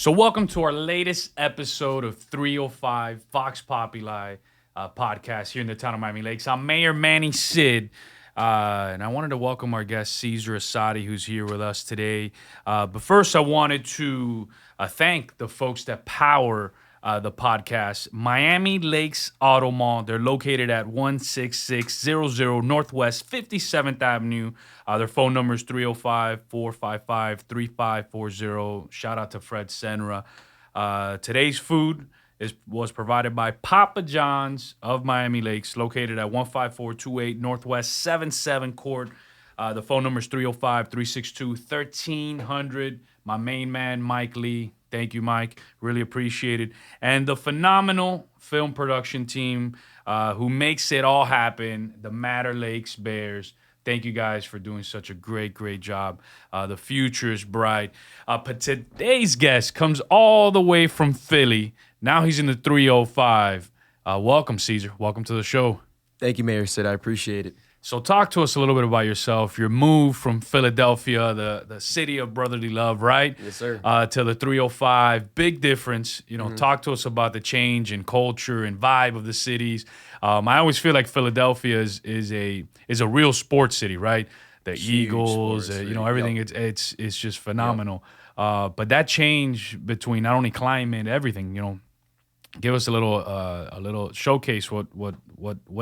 So welcome to our latest episode of 305 Vox Populi podcast here in the town of Miami Lakes. I'm Mayor Manny Sid, and I wanted to welcome our guest Caesar Asadi, who's here with us today. But first, I wanted to thank the folks that power the podcast. Miami Lakes Auto Mall. They're located at 16600 Northwest 57th Avenue. Their phone number is 305-455-3540. Shout out to Fred Senra. Today's food was provided by Papa John's of Miami Lakes, located at 15428 Northwest 77 Court. The phone number is 305-362-1300. My main man, Mike Lee. Thank you, Mike. Really appreciate it. And the phenomenal film production team who makes it all happen, the Matter Lakes Bears. Thank you guys for doing such a great job. The future is bright. But today's guest comes all the way from Philly. Now he's in the 305. Welcome, Caesar. Welcome to the show. Thank you, Mayor Sid. I appreciate it. So talk to us a little bit about yourself. Your move from Philadelphia, the city of brotherly love, right? Yes, sir. To the 305. Big difference. Talk to us about the change in culture and vibe of the cities. I always feel like Philadelphia is a real sports city, right? The Huge Eagles, sports city. everything. Yep. It's just phenomenal. But that change between not only climate, everything. Give us a little showcase what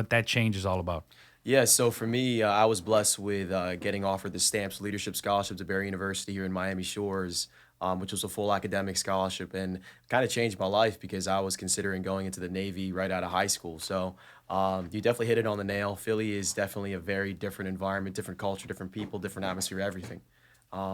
that change is all about. Yeah, so for me, I was blessed with getting offered the Stamps Leadership Scholarship to Barry University here in Miami Shores, which was a full academic scholarship, and kind of changed my life because I was considering going into the Navy right out of high school. So you definitely hit it on the nail. Philly is definitely a very different environment, different culture, different people, different atmosphere, everything.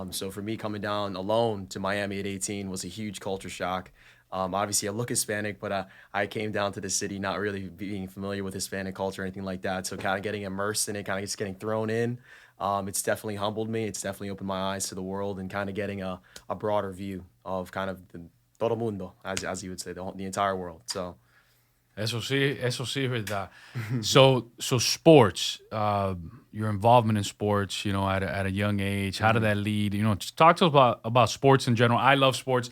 So for me, coming down alone to Miami at 18 was a huge culture shock. Obviously, I look Hispanic, but I came down to the city not really being familiar with Hispanic culture or anything like that. So kind of getting immersed in it, kind of just getting thrown in. It's definitely humbled me. It's definitely opened my eyes to the world and kind of getting a broader view of kind of the todo mundo, as you would say, the entire world. So. Eso sí es verdad. So sports, your involvement in sports, at a young age, how did that lead? Just talk to us about sports in general. I love sports.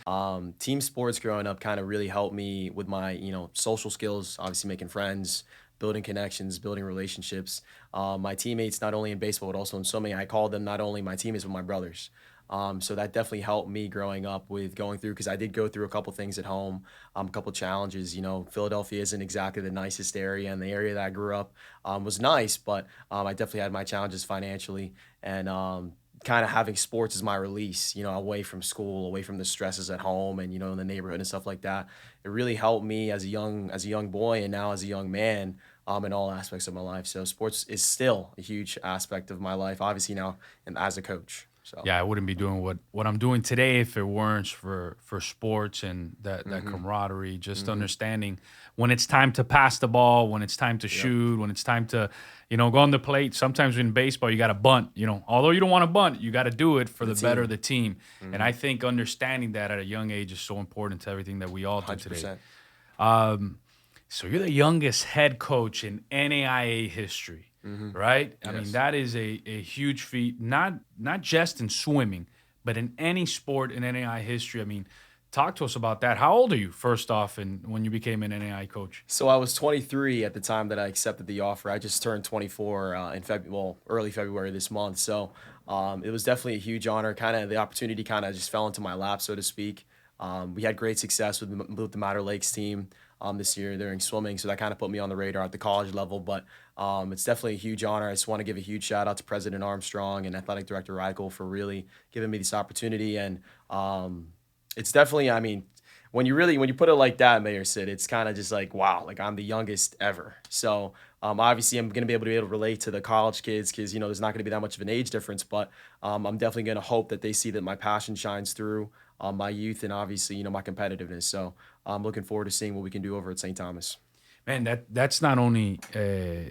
Team sports growing up kind of really helped me with my, social skills, obviously making friends, building connections, building relationships. My teammates, not only in baseball, but also in swimming, I call them not only my teammates, but my brothers. So that definitely helped me growing up with going through, because I did go through a couple things at home, a couple challenges. Philadelphia isn't exactly the nicest area, and the area that I grew up was nice, but I definitely had my challenges financially, and kind of having sports as my release, away from school, away from the stresses at home, and in the neighborhood and stuff like that. It really helped me as a young boy, and now as a young man. In all aspects of my life. So sports is still a huge aspect of my life, obviously now and as a coach. So. Yeah, I wouldn't be doing what I'm doing today if it weren't for sports and that camaraderie, just understanding when it's time to pass the ball, when it's time to shoot, when it's time to, go on the plate. Sometimes in baseball, you got to bunt, although you don't want to bunt, you got to do it for the better of the team. And I think understanding that at a young age is so important to everything that we all do 100%. today. So you're the youngest head coach in NAIA history, right? I mean, that is a huge feat, not just in swimming, but in any sport in NAIA history. I mean, talk to us about that. How old are you, first off, and when you became an NAIA coach? So I was 23 at the time that I accepted the offer. I just turned 24 in early February this month. So it was definitely a huge honor. Kind of the opportunity kind of just fell into my lap, so to speak. We had great success with the Matter Lakes team. This year during swimming, so that kind of put me on the radar at the college level, but it's definitely a huge honor. I just want to give a huge shout out to President Armstrong and Athletic Director Reichel for really giving me this opportunity, and it's definitely, I mean, when you put it like that, Mayor Sid, it's kind of just like, wow, like I'm the youngest ever. So obviously I'm going to be able to relate to the college kids because, there's not going to be that much of an age difference, but I'm definitely going to hope that they see that my passion shines through my youth and obviously, my competitiveness. So I'm looking forward to seeing what we can do over at St. Thomas. Man, that's not only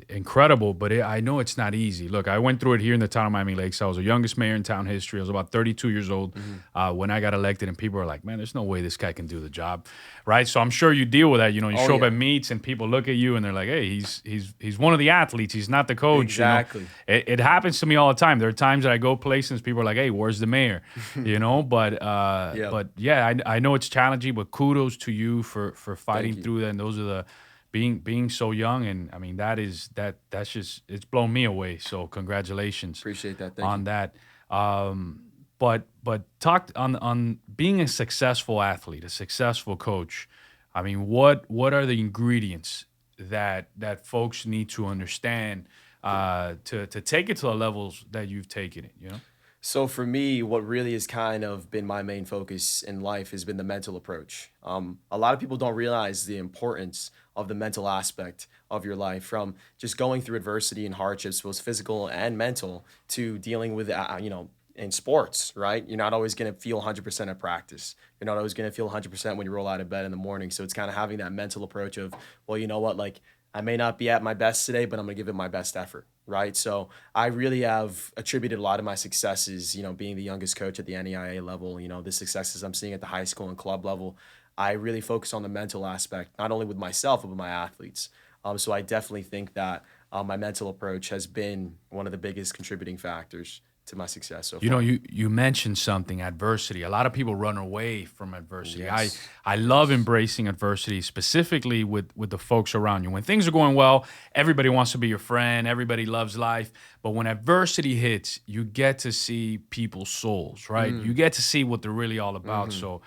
incredible, but I know it's not easy. Look, I went through it here in the town of Miami Lakes. I was the youngest mayor in town history. I was about 32 years old Mhm. when I got elected, and people were like, "Man, there's no way this guy can do the job," right? So I'm sure you deal with that. You know, you Oh show up yeah, at meets, and people look at you, and they're like, "Hey, he's one of the athletes. He's not the coach." You know, exactly. it happens to me all the time. There are times that I go places, people are like, "Hey, where's the mayor?" You know, Yeah, but yeah, I know it's challenging, but kudos to you for thank fighting you. through that. And those are the being so young, and I mean that's just it's blown me away. So congratulations Appreciate that. Thank on you. that. But talk on being a successful athlete, a successful coach. I mean, what are the ingredients that folks need to understand to take it to the levels that you've taken it? You know. So for me, what really has kind of been my main focus in life has been the mental approach. A lot of people don't realize the importance of the mental aspect of your life, from just going through adversity and hardships, both physical and mental, to dealing with, in sports, right? You're not always going to feel 100% at practice. You're not always going to feel 100% when you roll out of bed in the morning. So it's kind of having that mental approach of, well, you know what, like I may not be at my best today, but I'm going to give it my best effort, right? So I really have attributed a lot of my successes, being the youngest coach at the NEIA level, the successes I'm seeing at the high school and club level. I really focus on the mental aspect, not only with myself, but with my athletes. So I definitely think that my mental approach has been one of the biggest contributing factors to my success so You know, far. you mentioned something, adversity. A lot of people run away from adversity. Yes. I love Yes. embracing adversity, specifically with the folks around you. When things are going well, everybody wants to be your friend, everybody loves life. But when adversity hits, you get to see people's souls, right? You Mm, get to see what they're really all about. hmm. So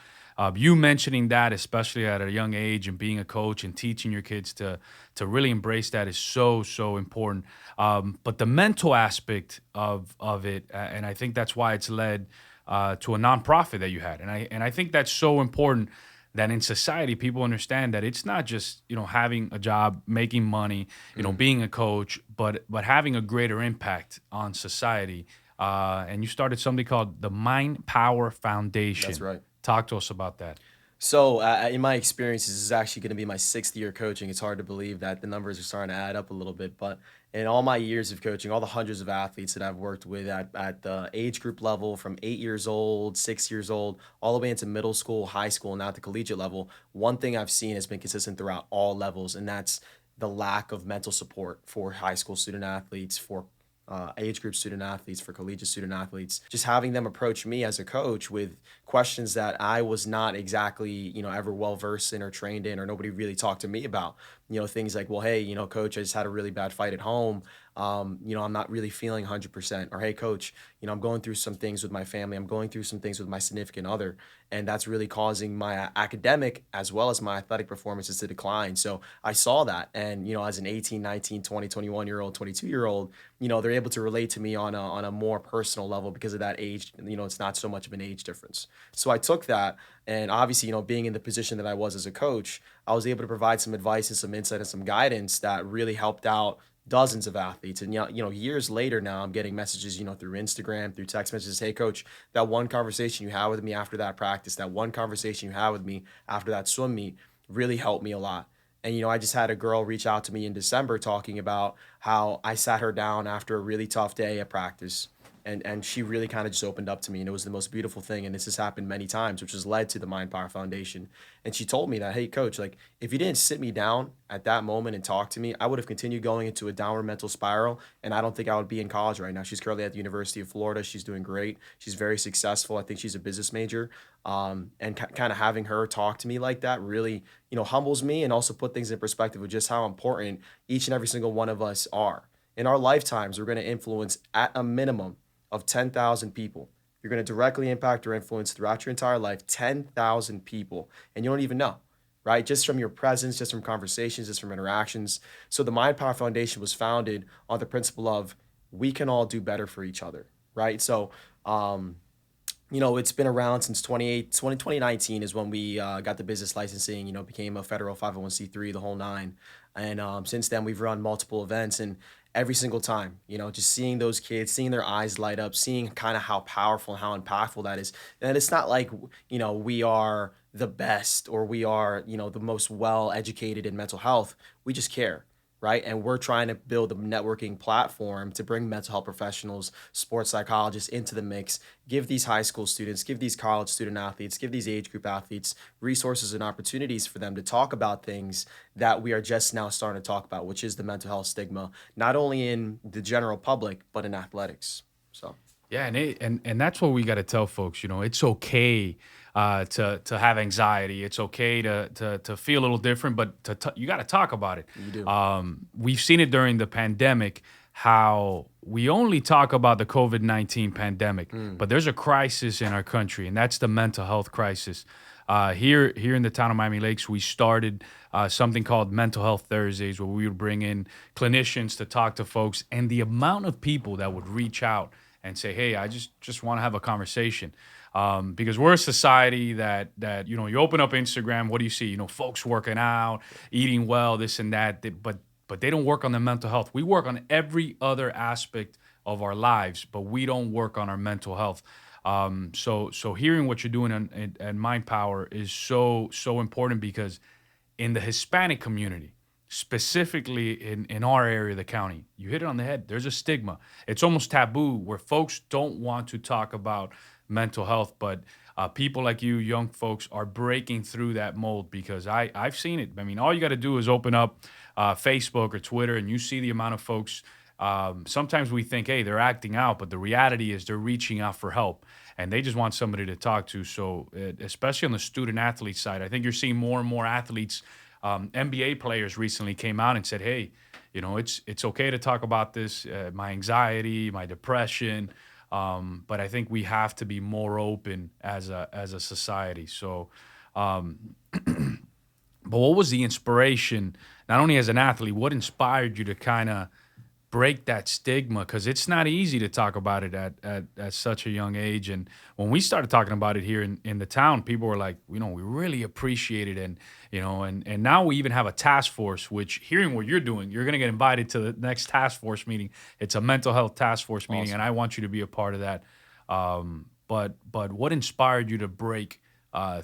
you mentioning that, especially at a young age, and being a coach and teaching your kids to really embrace that is so important. But the mental aspect of it, and I think that's why it's led to a nonprofit that you had, and I think that's so important that in society people understand that it's not just having a job, making money, Mm, being a coach, but having a greater impact on society. And you started something called the Mind Power that's Foundation. right. Talk to us about that. So, in my experiences, this is actually going to be my sixth year coaching. It's hard to believe that the numbers are starting to add up a little bit. But in all my years of coaching, all the hundreds of athletes that I've worked with at the age group level, from 8 years old, 6 years old, all the way into middle school, high school, and now at the collegiate level, one thing I've seen has been consistent throughout all levels, and that's the lack of mental support for high school student athletes, for age group student athletes, for collegiate student athletes, just having them approach me as a coach with questions that I was not exactly, ever well versed in or trained in, or nobody really talked to me about. Things like, well, hey, coach, I just had a really bad fight at home. I'm not really feeling 100%. Or, hey, coach, I'm going through some things with my family. I'm going through some things with my significant other. And that's really causing my academic as well as my athletic performances to decline. So I saw that. And, as an 18, 19, 20, 21-year old, 22-year old, they're able to relate to me on a more personal level because of that age. It's not so much of an age difference. So I took that, and obviously, being in the position that I was as a coach, I was able to provide some advice and some insight and some guidance that really helped out dozens of athletes. And years later now, I'm getting messages, through Instagram, through text messages, hey coach, that one conversation you had with me after that practice, that one conversation you had with me after that swim meet really helped me a lot. And I just had a girl reach out to me in December talking about how I sat her down after a really tough day at practice, and she really kind of just opened up to me, and it was the most beautiful thing. And this has happened many times, which has led to the Mind Power Foundation. And she told me that, hey coach, like if you didn't sit me down at that moment and talk to me, I would have continued going into a downward mental spiral, and I don't think I would be in college right now. She's currently at the University of Florida. She's doing great. She's very successful. I think she's a business major. And kind of having her talk to me like that really, humbles me, and also put things in perspective of just how important each and every single one of us are. In our lifetimes, we're going to influence at a minimum of 10,000 people. You're going to directly impact or influence throughout your entire life 10,000 people, and you don't even know, right? Just from your presence, just from conversations, just from interactions. So the Mind Power Foundation was founded on the principle of we can all do better for each other, right? So, it's been around since 2019 is when we got the business licensing, became a federal 501(c)(3), the whole nine. And since then, we've run multiple events. And every single time, just seeing those kids, seeing their eyes light up, seeing kind of how powerful and how impactful that is. And it's not like, we are the best or we are, the most well educated in mental health. We just care, right? And we're trying to build a networking platform to bring mental health professionals, sports psychologists into the mix, give these high school students, give these college student athletes, give these age group athletes resources and opportunities for them to talk about things that we are just now starting to talk about, which is the mental health stigma, not only in the general public, but in athletics. So. Yeah, and that's what we got to tell folks. It's okay to have anxiety. It's okay to feel a little different, but you got to talk about it. You do. We've seen it during the pandemic how we only talk about the COVID-19 pandemic, but there's a crisis in our country, and that's the mental health crisis. Here in the town of Miami Lakes, we started something called Mental Health Thursdays, where we would bring in clinicians to talk to folks, and the amount of people that would reach out and say, "Hey, I just want to have a conversation," because we're a society that you open up Instagram, what do you see? Folks working out, eating well, this and that, but they don't work on their mental health. We work on every other aspect of our lives, but we don't work on our mental health. So hearing what you're doing at Mind Power is so important because in the Hispanic community, specifically in our area of the county, you hit it on the head. There's a stigma. It's almost taboo where folks don't want to talk about mental health, but people like you, young folks, are breaking through that mold because I've seen it. I mean, all you got to do is open up Facebook or Twitter and you see the amount of folks. Sometimes we think, hey, they're acting out, but the reality is they're reaching out for help and they just want somebody to talk to. So, especially on the student athlete side, I think you're seeing more and more athletes. NBA players recently came out and said, "Hey, it's okay to talk about this, my anxiety, my depression, but I think we have to be more open as a society." So, but what was the inspiration, not only as an athlete, what inspired you to kind of break that stigma? Because it's not easy to talk about it at such a young age. And when we started talking about it here in the town, people were like, we really appreciate it. And now we even have a task force, which hearing what you're doing, you're going to get invited to the next task force meeting. It's a mental health task force meeting, Awesome. and I want you to be a part of that. But what inspired you to break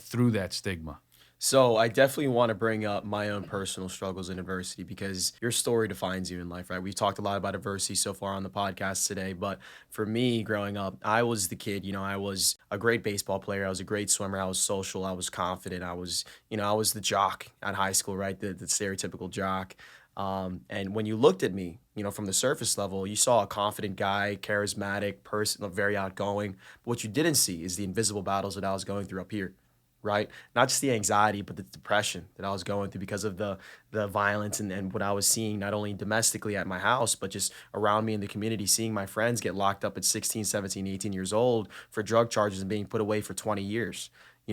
through that stigma? So I definitely want to bring up my own personal struggles in adversity because your story defines you in life, right? We've talked a lot about adversity so far on the podcast today, but for me growing up, I was the kid, I was a great baseball player, I was a great swimmer, I was social, I was confident, I was the jock at high school, right? The stereotypical jock. And when you looked at me, from the surface level, you saw a confident guy, charismatic person, very outgoing. But what you didn't see is the invisible battles that I was going through up here, right? Not just the anxiety, but the depression that I was going through because of the violence and what I was seeing, not only domestically at my house, but just around me in the community, seeing my friends get locked up at 16, 17, 18 years old for drug charges and being put away for 20 years.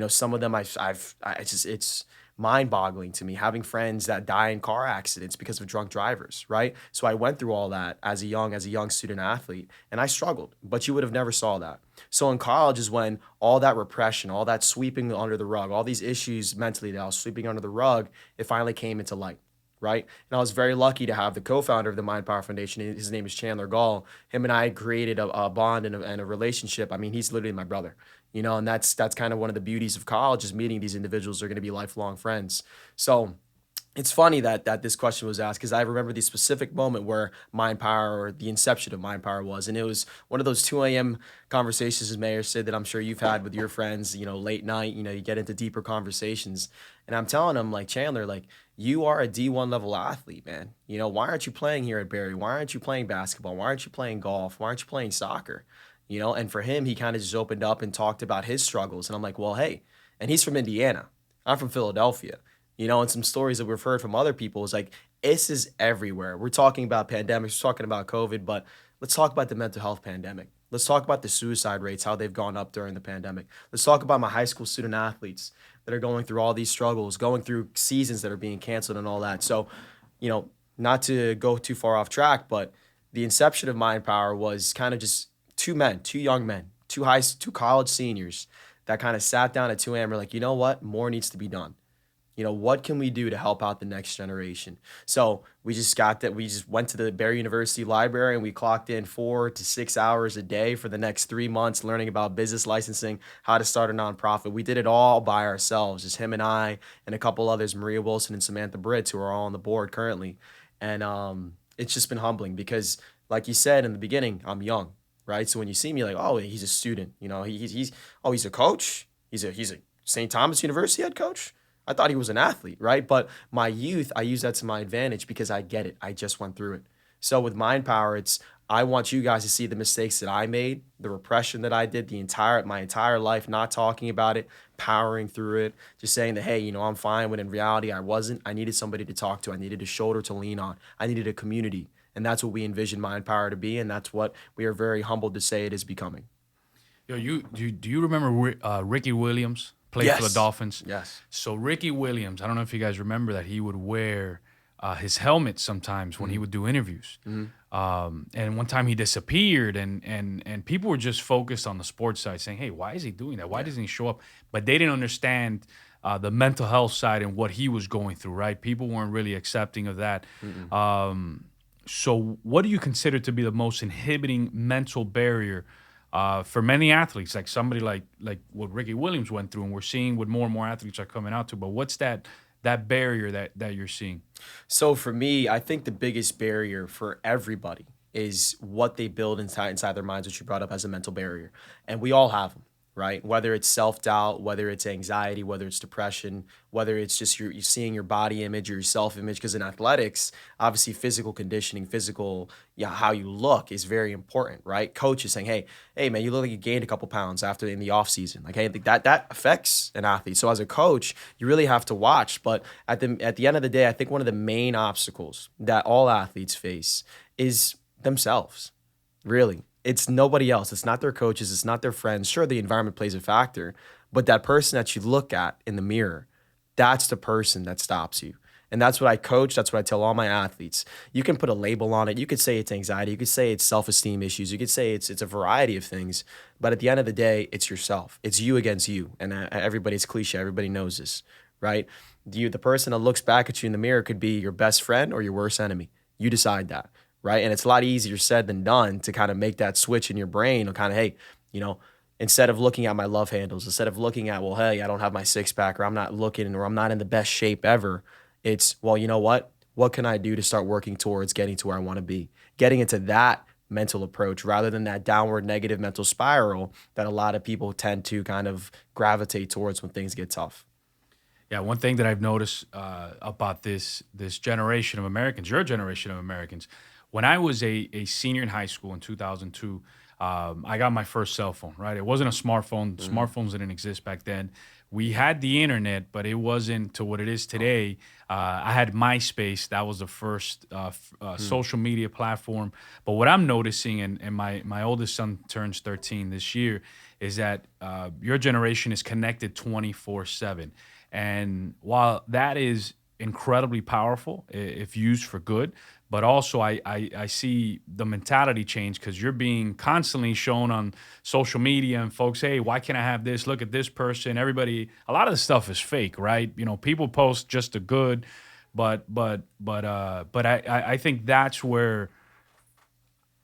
Some of them it's mind boggling to me having friends that die in car accidents because of drunk drivers, right? So I went through all that as a young student athlete and I struggled, but you would have never saw that. So in college is when all that repression, all that sweeping under the rug, all these issues mentally that I was sweeping under the rug, it finally came into light, right? And I was very lucky to have the co-founder of the Mind Power Foundation. His name is Chandler Gall. Him and I created a bond and a relationship. I mean, he's literally my brother, and that's kind of one of the beauties of college is meeting these individuals who are going to be lifelong friends. So it's funny that this question was asked because I remember the specific moment where Mind Power or the inception of Mind Power was, and it was one of those 2 a.m. conversations, as Mayor said, that I'm sure you've had with your friends, late night, you get into deeper conversations. And I'm telling them, like, Chandler, like, you are a D1 level athlete, man. Why aren't you playing here at Barry? Why aren't you playing basketball? Why aren't you playing golf? Why aren't you playing soccer? And for him, he kind of just opened up and talked about his struggles. And I'm like, well, hey, and he's from Indiana. I'm from Philadelphia. And some stories that we've heard from other people is like, this is everywhere. We're talking about pandemics, we're talking about COVID, but let's talk about the mental health pandemic. Let's talk about the suicide rates, how they've gone up during the pandemic. Let's talk about my high school student athletes that are going through all these struggles, going through seasons that are being canceled and all that. So, not to go too far off track, but the inception of Mind Power was kind of just two young men, two college seniors that kind of sat down at 2 a.m. and were like, you know what? More needs to be done. What can we do to help out the next generation? So we just got that. We just went to the Barry University library and we clocked in 4 to 6 hours a day for the next 3 months, learning about business licensing, how to start a nonprofit. We did it all by ourselves, just him and I and a couple others, Maria Wilson and Samantha Britz, who are all on the board currently. And it's just been humbling because, like you said in the beginning, I'm young, right? So when you see me, like, oh, he's a student, he's a coach, he's a St. Thomas University head coach. I thought he was an athlete, right? But my youth, I use that to my advantage because I get it. I just went through it. So with Mind Power, it's I want you guys to see the mistakes that I made, the repression that I did, my entire life, not talking about it, powering through it, just saying that, hey, I'm fine, when in reality I wasn't. I needed somebody to talk to. I needed a shoulder to lean on. I needed a community. And that's what we envision Mind Power to be, and that's what we are very humbled to say it is becoming. Yo, do you remember Ricky Williams played for the Yes. Dolphins? Yes. So Ricky Williams, I don't know if you guys remember that he would wear his helmet sometimes when he would do interviews. And one time he disappeared, and people were just focused on the sports side, saying, "Hey, why is he doing that? Why doesn't he show up?" But they didn't understand the mental health side and what he was going through. Right? People weren't really accepting of that. So, what do you consider to be the most inhibiting mental barrier for many athletes, like somebody like what Ricky Williams went through, and we're seeing what more and more athletes are coming out to? But what's that barrier that you're seeing? So for me, I think the biggest barrier for everybody is what they build inside their minds, which you brought up as a mental barrier. And we all have them, right? Whether it's self-doubt, whether it's anxiety, whether it's depression, whether it's just you seeing your body image or your self-image. Because in athletics, obviously physical conditioning, how you look is very important, right? Coach is saying, hey man, you look like you gained a couple pounds after in the off season. Like, hey, that affects an athlete. So as a coach, you really have to watch. But at the end of the day, I think one of the main obstacles that all athletes face is themselves. Really. It's nobody else. It's not their coaches. It's not their friends. Sure, the environment plays a factor, but that person that you look at in the mirror, that's the person that stops you. And that's what I coach. That's what I tell all my athletes. You can put a label on it. You could say it's anxiety. You could say it's self-esteem issues. You could say it's a variety of things. But at the end of the day, it's yourself. It's you against you. And everybody's cliche. Everybody knows this, right? The person that looks back at you in the mirror could be your best friend or your worst enemy. You decide that. Right. And it's a lot easier said than done to kind of make that switch in your brain of kind of, hey, instead of looking at my love handles, instead of looking at, well, hey, I don't have my six pack, or I'm not looking, or I'm not in the best shape ever. It's, well, you know what? What can I do to start working towards getting to where I want to be? Getting into that mental approach rather than that downward negative mental spiral that a lot of people tend to kind of gravitate towards when things get tough. Yeah, one thing that I've noticed about this generation of Americans, your generation of Americans, when I was a senior in high school in 2002, I got my first cell phone, right? It wasn't a smartphone. Smartphones didn't exist back then. We had the internet, but it wasn't to what it is today. I had MySpace. That was the first social media platform. But what I'm noticing, and my oldest son turns 13 this year, is that your generation is connected 24/7. And while that is incredibly powerful if used for good, but also I see the mentality change because you're being constantly shown on social media and folks, hey, why can't I have this? Look at this person. Everybody, a lot of the stuff is fake, right? People post just the good, but I think that's where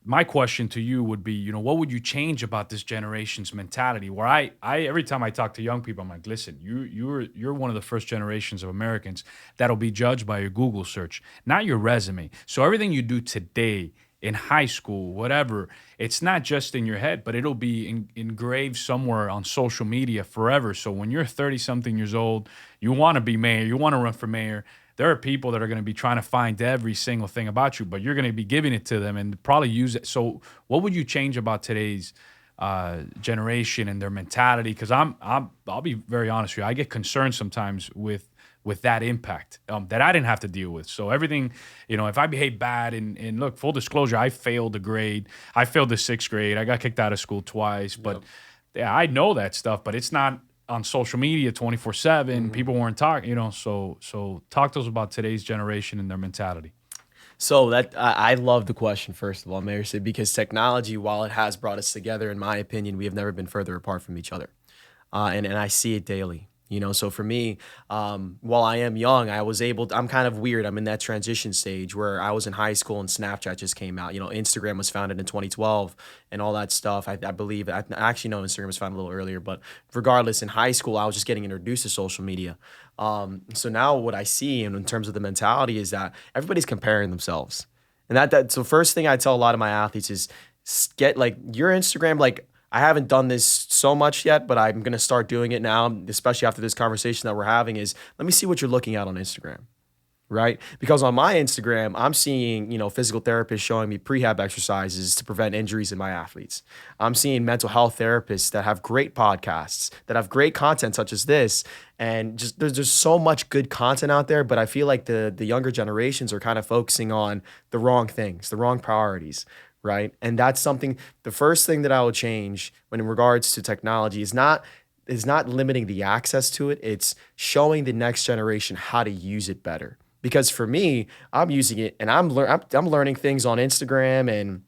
my question to you would be, what would you change about this generation's mentality? Where I every time I talk to young people, I'm like, listen, you're one of the first generations of Americans that'll be judged by your Google search, not your resume. So everything you do today in high school, whatever, it's not just in your head, but it'll be engraved somewhere on social media forever. So when you're 30 something years old, you want to be mayor, you want to run for mayor. There are people that are going to be trying to find every single thing about you, but you're going to be giving it to them and probably use it. So what would you change about today's generation and their mentality? Because I'll be very honest with you. I get concerned sometimes with that impact that I didn't have to deal with. So everything, if I behave bad and look, full disclosure, I failed a grade. I failed the sixth grade. I got kicked out of school twice, but yeah, I know that stuff, but it's not on social media 24/7. People weren't talking, so talk to us about today's generation and their mentality. So that I love the question, first of all, Mayor Sid, because technology, while it has brought us together, in my opinion, we have never been further apart from each other. And I see it daily. So for me, while I am young, I'm kind of weird. I'm in that transition stage where I was in high school and Snapchat just came out. Instagram was founded in 2012 and all that stuff. I believe, I actually know Instagram was founded a little earlier, but regardless, in high school, I was just getting introduced to social media. So now what I see in terms of the mentality is that everybody's comparing themselves. And so first thing I tell a lot of my athletes is get like your Instagram, like I haven't done this so much yet, but I'm going to start doing it now, especially after this conversation that we're having is let me see what you're looking at on Instagram, right? Because on my Instagram, I'm seeing, physical therapists showing me prehab exercises to prevent injuries in my athletes. I'm seeing mental health therapists that have great podcasts, that have great content such as this. And just there's so much good content out there, but I feel like the younger generations are kind of focusing on the wrong things, the wrong priorities, right? And that's something, the first thing that I will change when in regards to technology is not limiting the access to it. It's showing the next generation how to use it better. Because for me, I'm using it and I'm learning things on Instagram and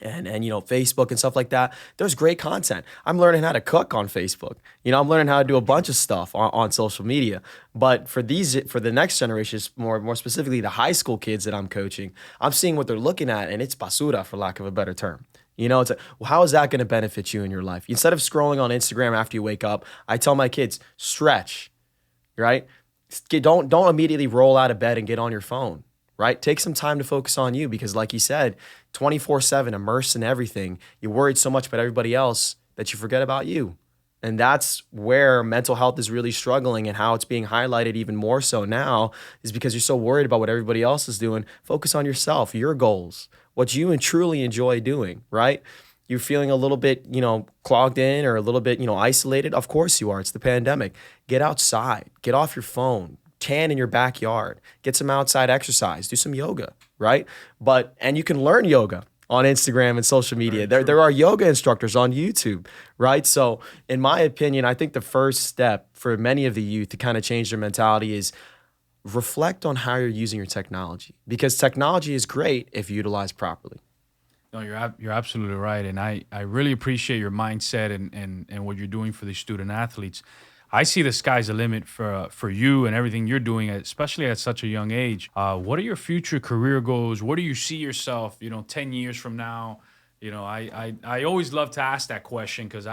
Facebook and stuff like that. There's great content. I'm learning how to cook on Facebook. I'm learning how to do a bunch of stuff on social media. But for the next generation, more specifically the high school kids that I'm coaching, I'm seeing what they're looking at and it's basura, for lack of a better term. It's well, how is that going to benefit you in your life? Instead of scrolling on Instagram after you wake up, I tell my kids, stretch, right? Don't immediately roll out of bed and get on your phone. Right? Take some time to focus on you because like you said, 24/7 immersed in everything. You're worried so much about everybody else that you forget about you. And that's where mental health is really struggling and how it's being highlighted even more so now is because you're so worried about what everybody else is doing. Focus on yourself, your goals, what you truly enjoy doing, right? You're feeling a little bit, clogged in or a little bit, isolated. Of course you are. It's the pandemic. Get outside, get off your phone. Tan in your backyard, get some outside exercise, do some yoga, right? And you can learn yoga on Instagram and social media. There are yoga instructors on YouTube, right? So in my opinion, I think the first step for many of the youth to kind of change their mentality is reflect on how you're using your technology because technology is great if utilized properly. No, you're absolutely right. And I really appreciate your mindset and what you're doing for these student athletes. I see the sky's the limit for you and everything you're doing, especially at such a young age. What are your future career goals? Where do you see yourself, 10 years from now? I always love to ask that question because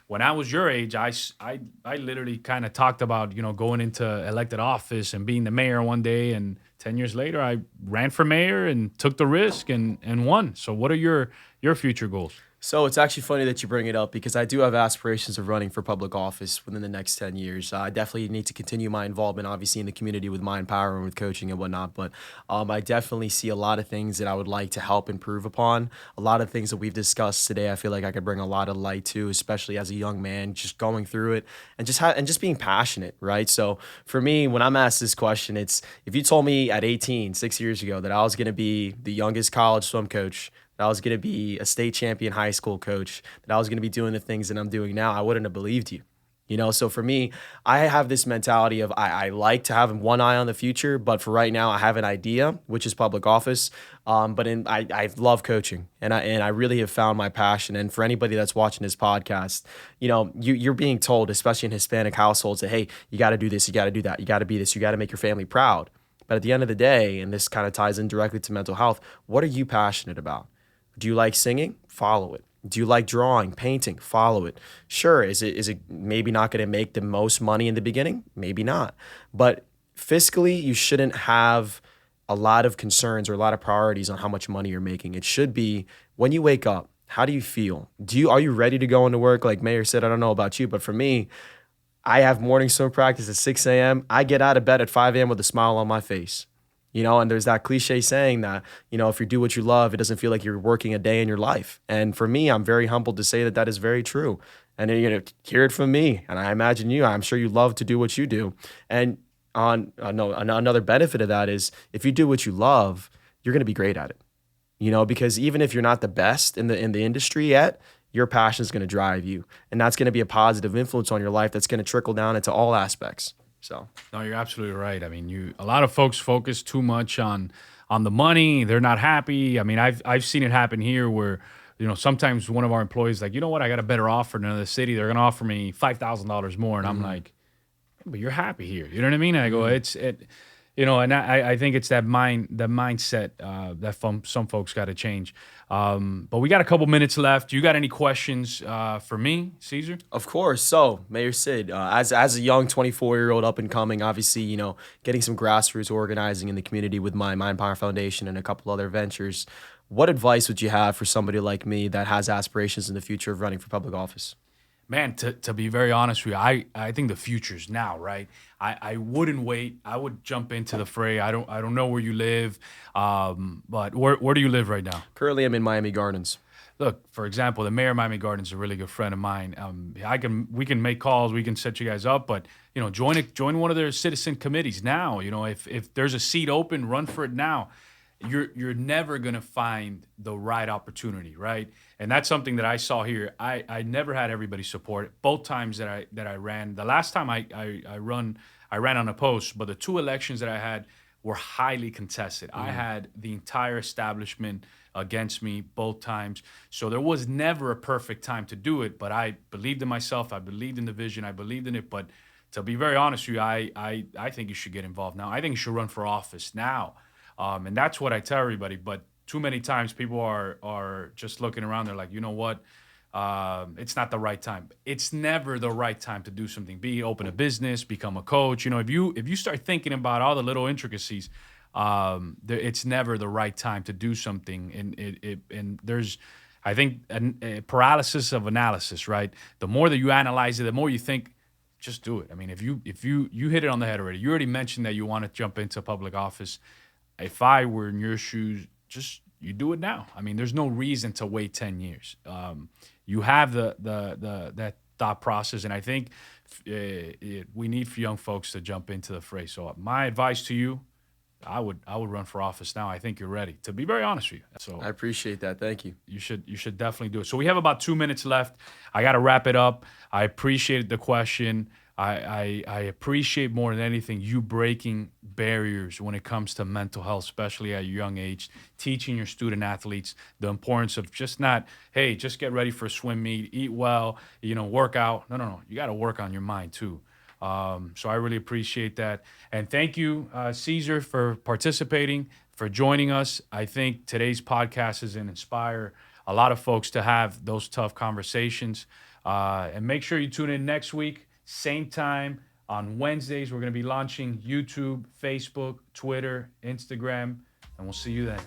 when I was your age, I literally kind of talked about, going into elected office and being the mayor one day. And 10 years later, I ran for mayor and took the risk and won. So what are your future goals? So it's actually funny that you bring it up because I do have aspirations of running for public office within the next 10 years. I definitely need to continue my involvement, obviously, in the community with Mind Power and with coaching and whatnot. But I definitely see a lot of things that I would like to help improve upon. A lot of things that we've discussed today, I feel like I could bring a lot of light to, especially as a young man, just going through it and just being passionate, right? So for me, when I'm asked this question, it's if you told me at 18, 6 years ago, that I was going to be the youngest college swim coach, that I was going to be a state champion high school coach, that I was going to be doing the things that I'm doing now, I wouldn't have believed you. So for me, I have this mentality of I like to have one eye on the future, but for right now, I have an idea, which is public office. I love coaching, and I really have found my passion. And for anybody that's watching this podcast, you're being told, especially in Hispanic households, that hey, you got to do this, you got to do that, you got to be this, you got to make your family proud. But at the end of the day, and this kind of ties in directly to mental health, what are you passionate about? Do you like singing? Follow it. Do you like drawing, painting? Follow it. Sure, is it maybe not going to make the most money in the beginning? Maybe not. But fiscally, you shouldn't have a lot of concerns or a lot of priorities on how much money you're making. It should be when you wake up, how do you feel? Are you ready to go into work? Like Mayor said, I don't know about you, but for me, I have morning swim practice at 6 a.m. I get out of bed at 5 a.m. with a smile on my face. And there's that cliche saying that, if you do what you love, it doesn't feel like you're working a day in your life. And for me, I'm very humbled to say that that is very true. And, hear it from me. And I imagine I'm sure you love to do what you do. And another benefit of that is if you do what you love, you're going to be great at it. Because even if you're not the best in the industry yet, your passion is going to drive you. And that's going to be a positive influence on your life that's going to trickle down into all aspects. So no, you're absolutely right. I mean, a lot of folks focus too much on the money. They're not happy. I mean, I've seen it happen here where, sometimes one of our employees is like, you know what, I got a better offer in another city. They're going to offer me $5,000 more. And I'm like, but you're happy here. You know what I mean? I go, and I think it's that mindset that some folks got to change. But we got a couple minutes left. You got any questions for me, Caesar? Of course. So, Mayor Sid, as a young 24-year-old up and coming, obviously, getting some grassroots organizing in the community with my Mind Power Foundation and a couple other ventures, what advice would you have for somebody like me that has aspirations in the future of running for public office? Man, to be very honest with you, I think the future's now, right? I wouldn't wait. I would jump into the fray. I don't know where you live, but where do you live right now? Currently, I'm in Miami Gardens. Look, for example, the mayor of Miami Gardens is a really good friend of mine. We can make calls, we can set you guys up, but join one of their citizen committees now. If there's a seat open, run for it now. You're never gonna find the right opportunity, right? And that's something that I saw here. I never had everybody's support. Both times that I ran, the last time I ran unopposed, but the two elections that I had were highly contested. I had the entire establishment against me both times. So there was never a perfect time to do it, but I believed in myself. I believed in the vision. I believed in it. But to be very honest with you, I think you should get involved now. I think you should run for office now. And that's what I tell everybody. But too many times people are just looking around. They're like, you know what? It's not the right time. It's never the right time to do something. Open a business, become a coach. If you start thinking about all the little intricacies, it's never the right time to do something. And there's, I think, a paralysis of analysis. Right. The more that you analyze it, the more you think. Just do it. I mean, if you hit it on the head already. You already mentioned that you want to jump into public office. If I were in your shoes, you do it now. I mean, there's no reason to wait 10 years. You have that thought process, and I think we need for young folks to jump into the fray. So my advice to you, I would run for office now. I think you're ready. To be very honest with you, so I appreciate that. Thank you. You should definitely do it. So we have about 2 minutes left. I got to wrap it up. I appreciate the question. I appreciate more than anything you breaking barriers when it comes to mental health, especially at your young age, teaching your student athletes the importance of just get ready for a swim meet, eat well, work out. No. You got to work on your mind too. So I really appreciate that. And thank you, Caesar, for participating, for joining us. I think today's podcast is going to inspire a lot of folks to have those tough conversations. And make sure you tune in next week. Same time on Wednesdays. We're going to be launching YouTube, Facebook, Twitter, Instagram, and we'll see you then.